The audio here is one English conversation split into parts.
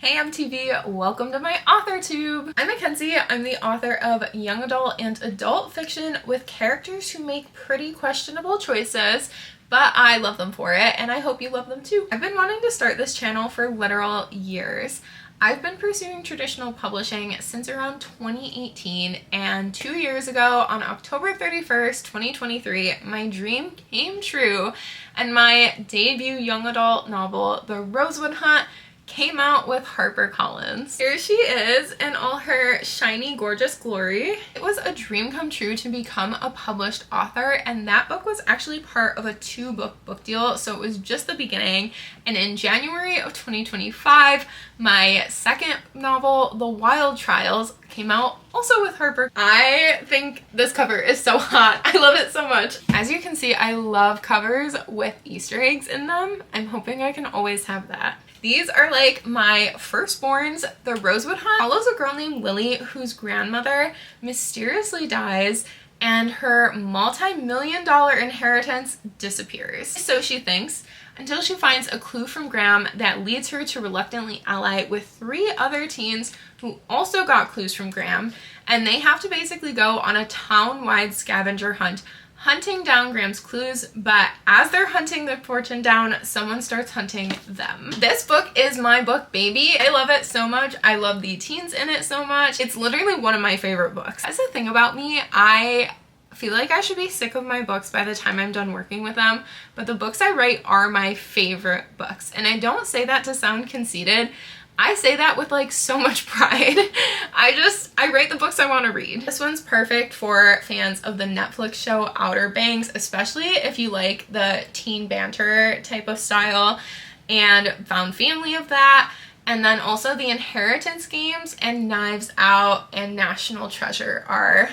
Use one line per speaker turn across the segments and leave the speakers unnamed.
Hey MTV, welcome to my authortube. I'm Mackenzie. I'm the author of young adult and adult fiction with characters who make pretty questionable choices, but I love them for it and I hope you love them too. I've been wanting to start this channel for literal years. I've been pursuing traditional publishing since around 2018, and 2 years ago on October 31st, 2023, my dream came true and my debut young adult novel, The Rosewood Hunt, came out with HarperCollins. Here she is in all her shiny, gorgeous glory. It was a dream come true to become a published author, and that book was actually part of a 2-book deal, so it was just the beginning. And in January of 2025, my second novel, The Wilde Trials, came out also with Harper. I think this cover is so hot. I love it so much. As you can see, I love covers with Easter eggs in them. I'm hoping I can always have that. These are like my firstborns. The Rosewood Hunt follows a girl named Lily whose grandmother mysteriously dies and her multi-million-dollar inheritance disappears. So she thinks, until she finds a clue from Graham that leads her to reluctantly ally with 3 other teens who also got clues from Graham, and they have to basically go on a town-wide scavenger hunt, hunting down Graham's clues, but as they're hunting the fortune down, someone starts hunting them. This book is my book, baby. I love it so much. I love the teens in it so much. It's literally one of my favorite books. That's the thing about me. I feel like I should be sick of my books by the time I'm done working with them, but the books I write are my favorite books. And I don't say that to sound conceited. I say that with like so much pride. I write the books I want to read. This one's perfect for fans of the Netflix show Outer Banks, especially if you like the teen banter type of style and found family of that. And then also the Inheritance games and Knives Out and National Treasure are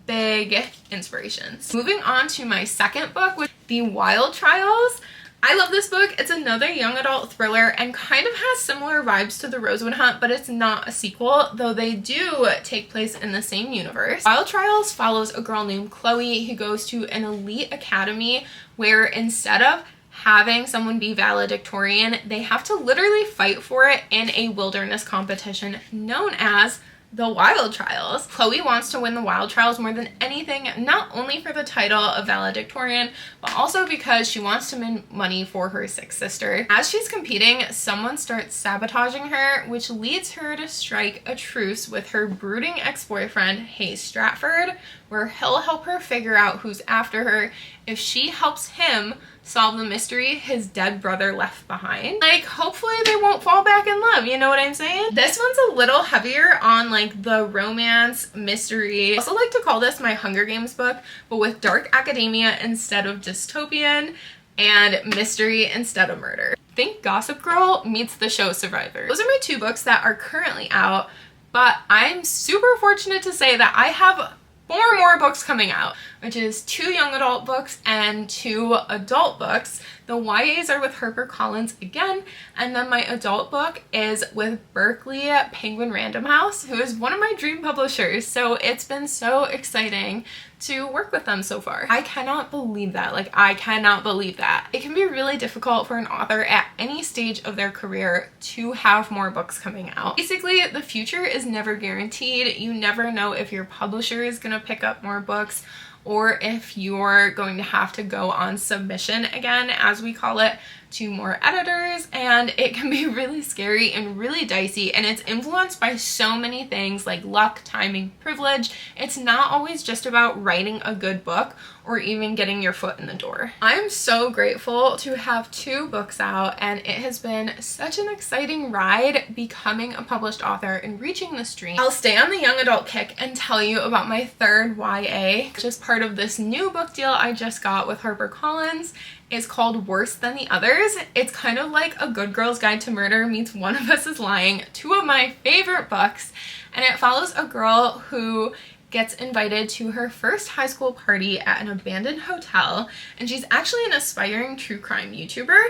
big inspirations. Moving on to my second book, with The Wilde Trials. I love this book. It's another young adult thriller and kind of has similar vibes to The Rosewood Hunt, but it's not a sequel, though they do take place in the same universe. Wilde Trials follows a girl named Chloe who goes to an elite academy where instead of having someone be valedictorian, they have to literally fight for it in a wilderness competition known as the Wilde Trials. Chloe wants to win the Wilde Trials more than anything, not only for the title of valedictorian, but also because she wants to win money for her 6th sister. As she's competing, someone starts sabotaging her, which leads her to strike a truce with her brooding ex-boyfriend, Hayes Stratford, where he'll help her figure out who's after her if she helps him solve the mystery his dead brother left behind. Like, hopefully they won't fall back in love, you know what I'm saying? This one's a little heavier on like the romance mystery. I also like to call this my Hunger Games book, but with dark academia instead of dystopian and mystery instead of murder. Think Gossip Girl meets the show Survivor. Those are my 2 books that are currently out, but I'm super fortunate to say that I have 4 more books coming out, which is 2 young adult books and 2 adult books. The YAs are with HarperCollins again, and then my adult book is with Berkeley Penguin Random House, who is one of my dream publishers, so it's been so exciting to work with them so far. I cannot believe that. Like, I cannot believe that. It can be really difficult for an author at any stage of their career to have more books coming out. Basically, the future is never guaranteed. You never know if your publisher is gonna pick up more books or if you're going to have to go on submission again, as we call it, to more editors, and it can be really scary and really dicey, and it's influenced by so many things like luck, timing, privilege. It's not always just about writing a good book or even getting your foot in the door. I'm so grateful to have 2 books out, and it has been such an exciting ride becoming a published author and reaching this dream. I'll stay on the young adult kick and tell you about my 3rd YA, which is part of this new book deal I just got with HarperCollins. It's called Worse Than the Others. It's kind of like A Good Girl's Guide to Murder meets One of Us is Lying, 2 of my favorite books, and it follows a girl who gets invited to her first high school party at an abandoned hotel, and she's actually an aspiring true crime YouTuber,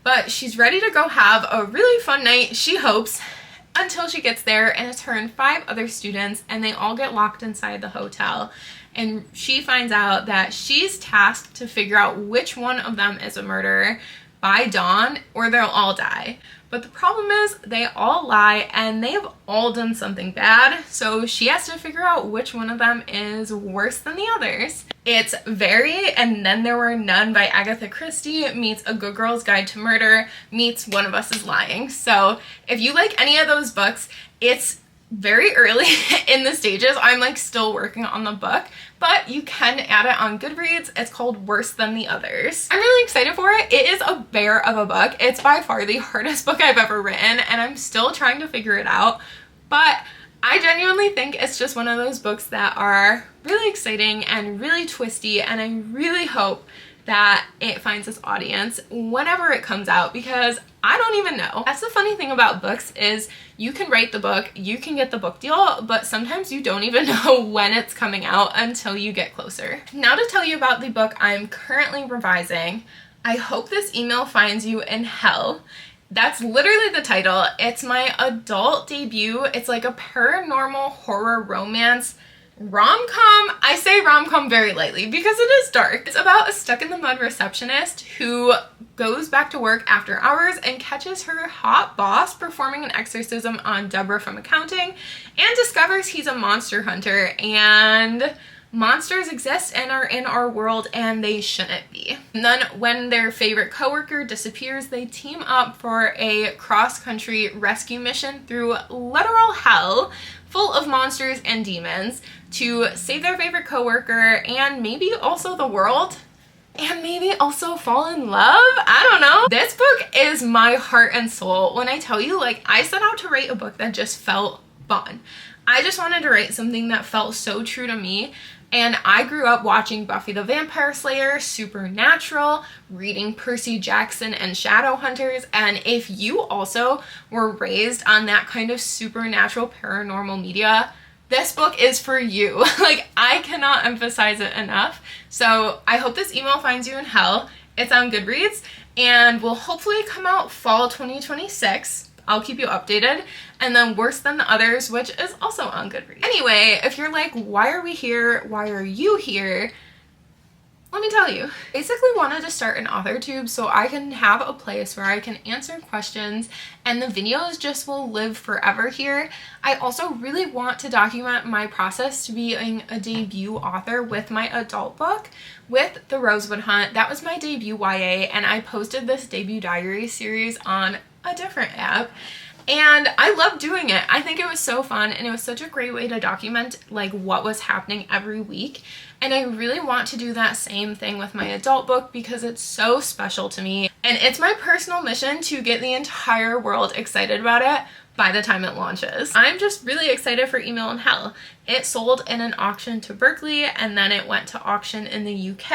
but she's ready to go have a really fun night, she hopes, until she gets there, and it's her and 5 other students, and they all get locked inside the hotel. And she finds out that she's tasked to figure out which one of them is a murderer by dawn or they'll all die. but the problem is they all lie and they have all done something bad, so she has to figure out which one of them is worse than the others. It's Very and Then There Were None by Agatha Christie meets A Good Girl's Guide to Murder meets One of Us is Lying. So if you like any of those books, it's very early in the stages. I'm like still working on the book, but you can add it on Goodreads. It's called Worse Than the Others. I'm really excited for it. It is a bear of a book. It's by far the hardest book I've ever written, and I'm still trying to figure it out, but I genuinely think it's just one of those books that are really exciting and really twisty, and I really hope that it finds its audience whenever it comes out, because I don't even know. That's the funny thing about books is you can write the book, you can get the book deal, but sometimes you don't even know when it's coming out until you get closer. Now to tell you about the book I'm currently revising. I Hope This Email Finds You in Hell. That's literally the title. It's my adult debut. It's like a paranormal horror romance rom-com. I say rom-com very lightly because it is dark. It's about a stuck-in-the-mud receptionist who goes back to work after hours and catches her hot boss performing an exorcism on Deborah from accounting, and discovers he's a monster hunter and monsters exist and are in our world and they shouldn't be. And then when their favorite coworker disappears, they team up for a cross-country rescue mission through literal hell full of monsters and demons to save their favorite coworker and maybe also the world. And maybe also fall in love? I don't know. This book is my heart and soul. When I tell you, like, I set out to write a book that just felt fun. I just wanted to write something that felt so true to me. And I grew up watching Buffy the Vampire Slayer, Supernatural, reading Percy Jackson and Shadowhunters, and if you also were raised on that kind of supernatural paranormal media, this book is for you. Like, I cannot emphasize it enough. So I Hope This Email Finds You in Hell. It's on Goodreads and will hopefully come out fall 2026. I'll keep you updated. And then Worse Than the Others, which is also on Goodreads. Anyway, if you're like, why are we here? Why are you here? Let me tell you. Basically wanted to start an authortube so I can have a place where I can answer questions and the videos just will live forever here. I also really want to document my process to being a debut author with my adult book with the Rosewood Hunt. That was my debut YA, and I posted this debut diary series on a different app. And I loved doing it. I think it was so fun and it was such a great way to document like what was happening every week. And I really want to do that same thing with my adult book because it's so special to me. And it's my personal mission to get the entire world excited about it by the time it launches. I'm just really excited for Email in Hell. It sold in an auction to Berkeley and then it went to auction in the UK,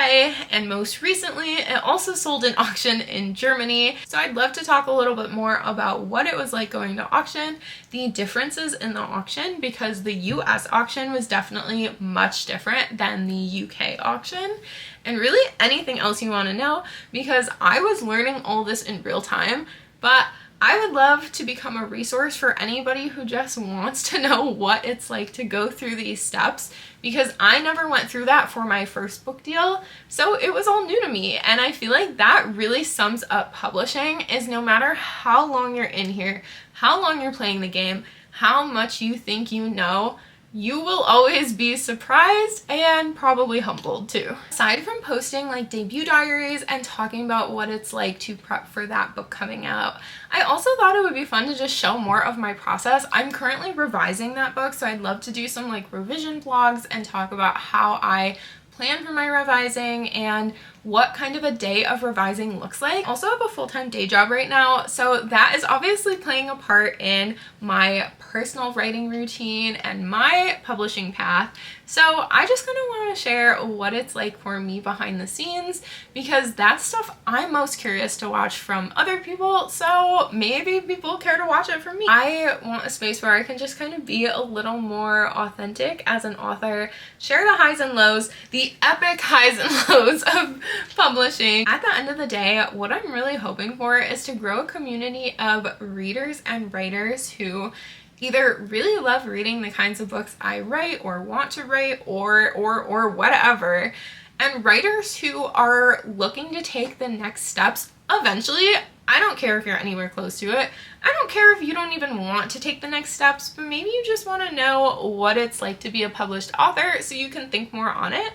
and most recently it also sold in auction in Germany. So I'd love to talk a little bit more about what it was like going to auction, the differences in the auction, because the US auction was definitely much different than the UK auction, and really anything else you want to know, because I was learning all this in real time, but I would love to become a resource for anybody who just wants to know what it's like to go through these steps, because I never went through that for my first book deal, so it was all new to me. And I feel like that really sums up publishing, is no matter how long you're in here, how long you're playing the game, how much you think you know, you will always be surprised and probably humbled too. Aside from posting like debut diaries and talking about what it's like to prep for that book coming out, I also thought it would be fun to just show more of my process. I'm currently revising that book, so I'd love to do some like revision vlogs and talk about how I plan for my revising and what kind of a day of revising looks like. I also have a full-time day job right now, so that is obviously playing a part in my personal writing routine and my publishing path. So I just kind of want to share what it's like for me behind the scenes, because that's stuff I'm most curious to watch from other people, so maybe people care to watch it from me. I want a space where I can just kind of be a little more authentic as an author, share the highs and lows, the epic highs and lows of publishing. At the end of the day, what I'm really hoping for is to grow a community of readers and writers who either really love reading the kinds of books I write or want to write or whatever, and writers who are looking to take the next steps eventually. I don't care if you're anywhere close to it. I don't care if you don't even want to take the next steps, but maybe you just want to know what it's like to be a published author so you can think more on it.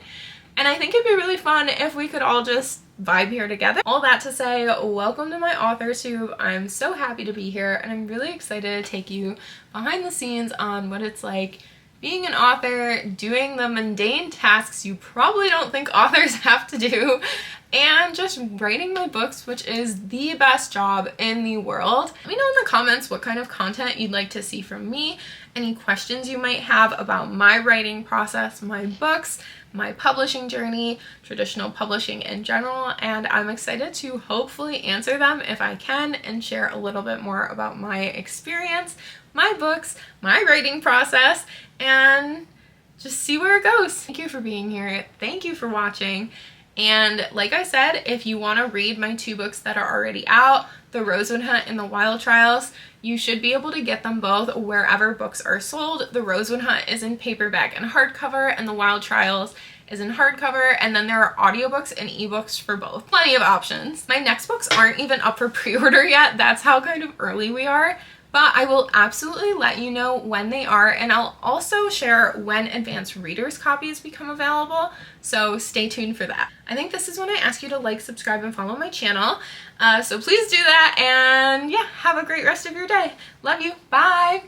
And I think it'd be really fun if we could all just vibe here together. All that to say, welcome to my authortube. I'm so happy to be here, and I'm really excited to take you behind the scenes on what it's like being an author, doing the mundane tasks you probably don't think authors have to do, and just writing my books, which is the best job in the world. Let me know in the comments what kind of content you'd like to see from me, any questions you might have about my writing process, my books, my publishing journey, traditional publishing in general, and I'm excited to hopefully answer them if I can and share a little bit more about my experience, my books, my writing process, and just see where it goes. Thank you for being here. Thank you for watching. And like I said, if you want to read my 2 books that are already out, the Rosewood Hunt and the Wilde Trials, you should be able to get them both wherever books are sold. The Rosewood Hunt is in paperback and hardcover, and the Wilde Trials is in hardcover, and then there are audiobooks and ebooks for both. Plenty of options. My next books aren't even up for pre-order yet. That's how kind of early we are. But I will absolutely let you know when they are, and I'll also share when advanced readers copies become available, so stay tuned for that. I think this is when I ask you to like, subscribe, and follow my channel, so please do that, and yeah, have a great rest of your day. Love you. Bye!